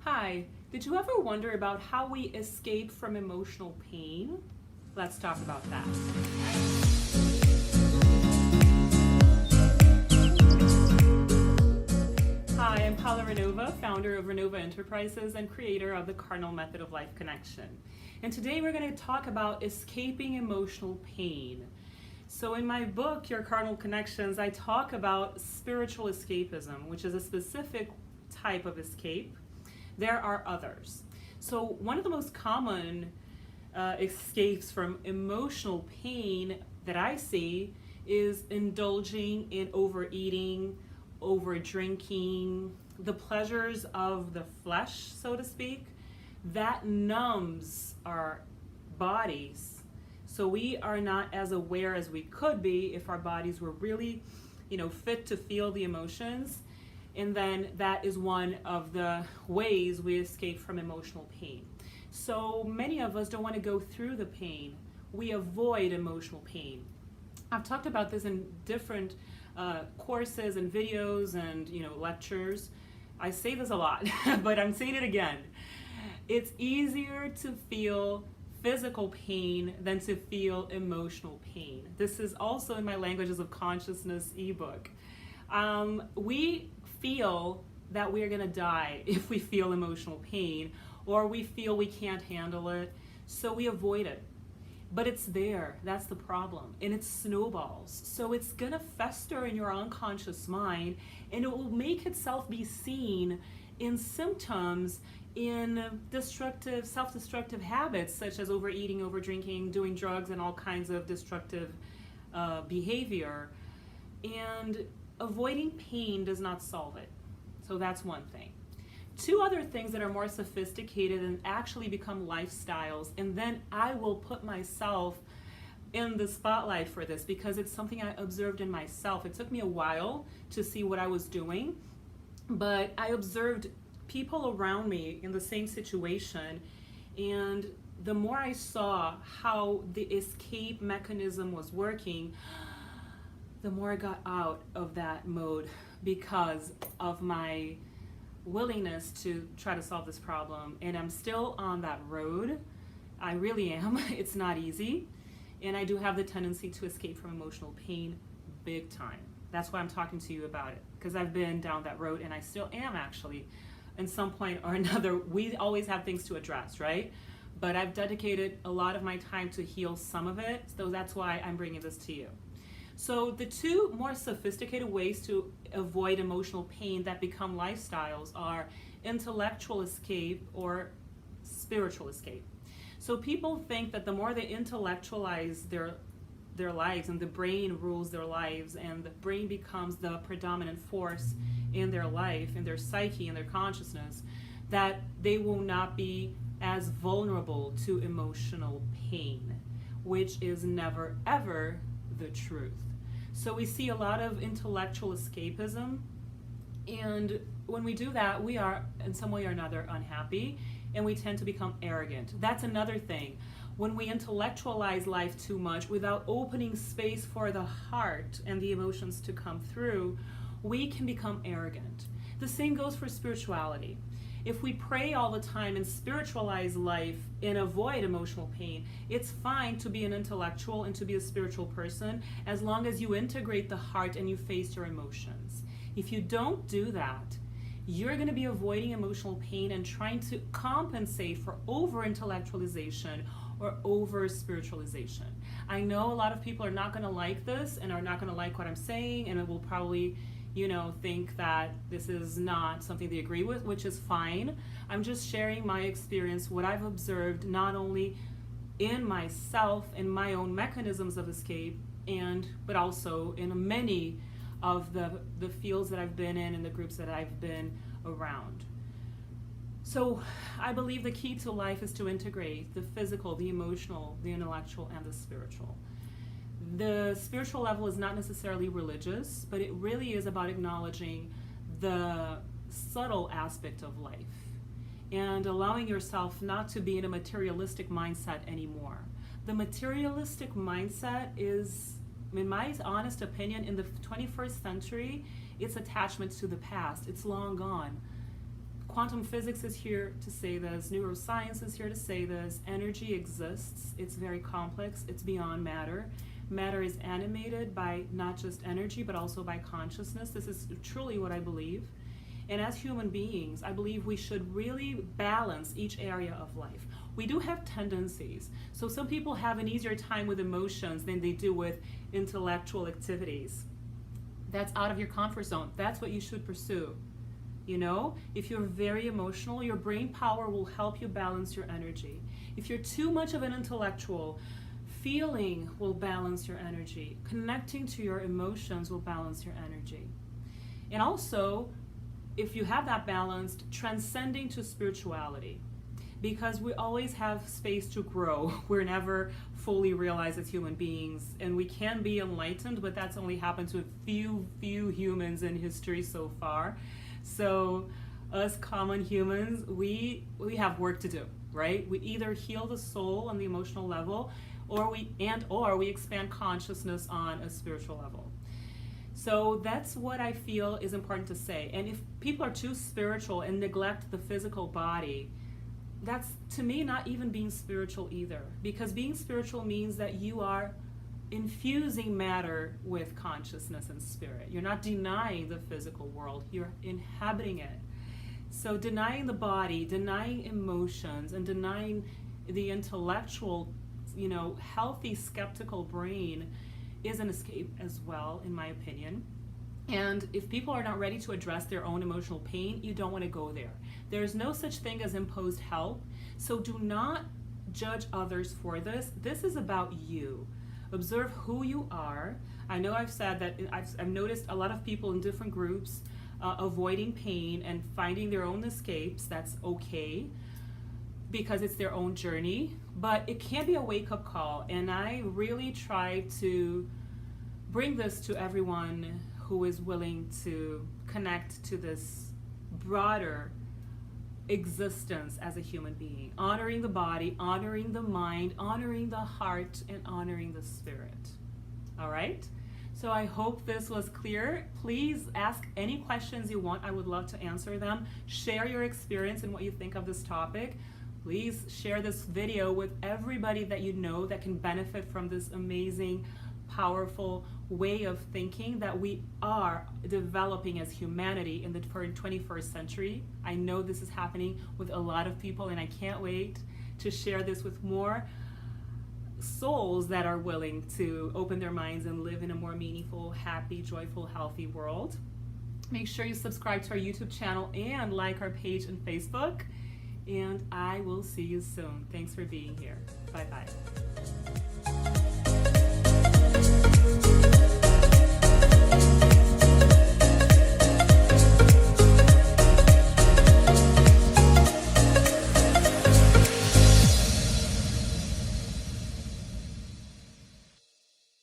Hi, did you ever wonder about how we escape from emotional pain? Let's talk about that. Hi, I'm Paola Ranova, founder of Ranova Enterprises and creator of the Cardinal Method of Life Connection. And today we're going to talk about escaping emotional pain. So in my book, Your Cardinal Connections, I talk about spiritual escapism, which is a specific type of escape. There are others. So one of the most common escapes from emotional pain that I see is indulging in overeating, overdrinking, the pleasures of the flesh, so to speak. That numbs our bodies. So we are not as aware as we could be if our bodies were really, fit to feel the emotions. And then that is one of the ways we escape from emotional pain. So many of us don't want to go through the pain. We avoid emotional pain. I've talked about this in different courses and videos and lectures. I say this a lot, but I'm saying it again. It's easier to feel physical pain than to feel emotional pain. This is also in my Languages of Consciousness Ebook. We feel that we're going to die if we feel emotional pain, or we feel we can't handle it, so we avoid it. But it's there, that's the problem, and it snowballs. So it's going to fester in your unconscious mind, and it will make itself be seen in symptoms, in self-destructive habits such as overeating, overdrinking, doing drugs, and all kinds of destructive behavior. And avoiding pain does not solve it. So that's one thing. Two other things that are more sophisticated and actually become lifestyles, and then I will put myself in the spotlight for this because it's something I observed in myself. It took me a while to see what I was doing, but I observed people around me in the same situation, and the more I saw how the escape mechanism was working, the more I got out of that mode because of my willingness to try to solve this problem. And I'm still on that road. I really am. It's not easy. And I do have the tendency to escape from emotional pain big time. That's why I'm talking to you about it, because I've been down that road, and I still am actually. At some point or another, we always have things to address, right? But I've dedicated a lot of my time to heal some of it, so that's why I'm bringing this to you. So the two more sophisticated ways to avoid emotional pain that become lifestyles are intellectual escape or spiritual escape. So people think that the more they intellectualize their lives and the brain rules their lives and the brain becomes the predominant force in their life, in their psyche, in their consciousness, that they will not be as vulnerable to emotional pain, which is never ever the truth. So we see a lot of intellectual escapism, and when we do that, we are in some way or another unhappy, and we tend to become arrogant. That's another thing. When we intellectualize life too much without opening space for the heart and the emotions to come through, we can become arrogant. The same goes for spirituality. If we pray all the time and spiritualize life and avoid emotional pain, it's fine to be an intellectual and to be a spiritual person as long as you integrate the heart and you face your emotions. If you don't do that, you're going to be avoiding emotional pain and trying to compensate for over-intellectualization or over-spiritualization. I know a lot of people are not going to like this and are not going to like what I'm saying, and it will probably think that this is not something they agree with, which is fine. I'm just sharing my experience, what I've observed, not only in myself and my own mechanisms of escape, but also in many of the fields that I've been in and the groups that I've been around. So I believe the key to life is to integrate the physical, the emotional, the intellectual, and the spiritual. The spiritual level is not necessarily religious, but it really is about acknowledging the subtle aspect of life and allowing yourself not to be in a materialistic mindset anymore. The materialistic mindset is, in my honest opinion, in the 21st century, it's attachment to the past. It's long gone. quantum physics is here to say this, neuroscience is here to say this, energy exists, it's very complex, it's beyond matter. Matter is animated by not just energy, but also by consciousness. This is truly what I believe. And as human beings, I believe we should really balance each area of life. We do have tendencies. So some people have an easier time with emotions than they do with intellectual activities. That's out of your comfort zone. That's what you should pursue. You know, if you're very emotional, your brain power will help you balance your energy. If you're too much of an intellectual, feeling will balance your energy. Connecting to your emotions will balance your energy. And also, if you have that balanced, transcending to spirituality, because we always have space to grow. We're never fully realized as human beings, and we can be enlightened, but that's only happened to a few humans in history so far. So us common humans, we have work to do, right? We either heal the soul on the emotional level, or we expand consciousness on a spiritual level. So that's what I feel is important to say. And if people are too spiritual and neglect the physical body, that's, to me, not even being spiritual either. Because being spiritual means that you are infusing matter with consciousness and spirit. You're not denying the physical world, you're inhabiting it. So denying the body, denying emotions, and denying the intellectual, healthy, skeptical brain is an escape as well, in my opinion. And if people are not ready to address their own emotional pain, you don't want to go there. There is no such thing as imposed help. So do not judge others for this. This is about you. Observe who you are. I know I've said that I've noticed a lot of people in different groups avoiding pain and finding their own escapes. That's okay, because it's their own journey, but it can be a wake-up call. And I really try to bring this to everyone who is willing to connect to this broader existence as a human being, honoring the body, honoring the mind, honoring the heart, and honoring the spirit. All right? So I hope this was clear. Please ask any questions you want. I would love to answer them. Share your experience and what you think of this topic. Please share this video with everybody that you know that can benefit from this amazing, powerful way of thinking that we are developing as humanity in the 21st century. I know this is happening with a lot of people, and I can't wait to share this with more souls that are willing to open their minds and live in a more meaningful, happy, joyful, healthy world. Make sure you subscribe to our YouTube channel and like our page on Facebook. And I will see you soon. Thanks for being here. Bye-bye.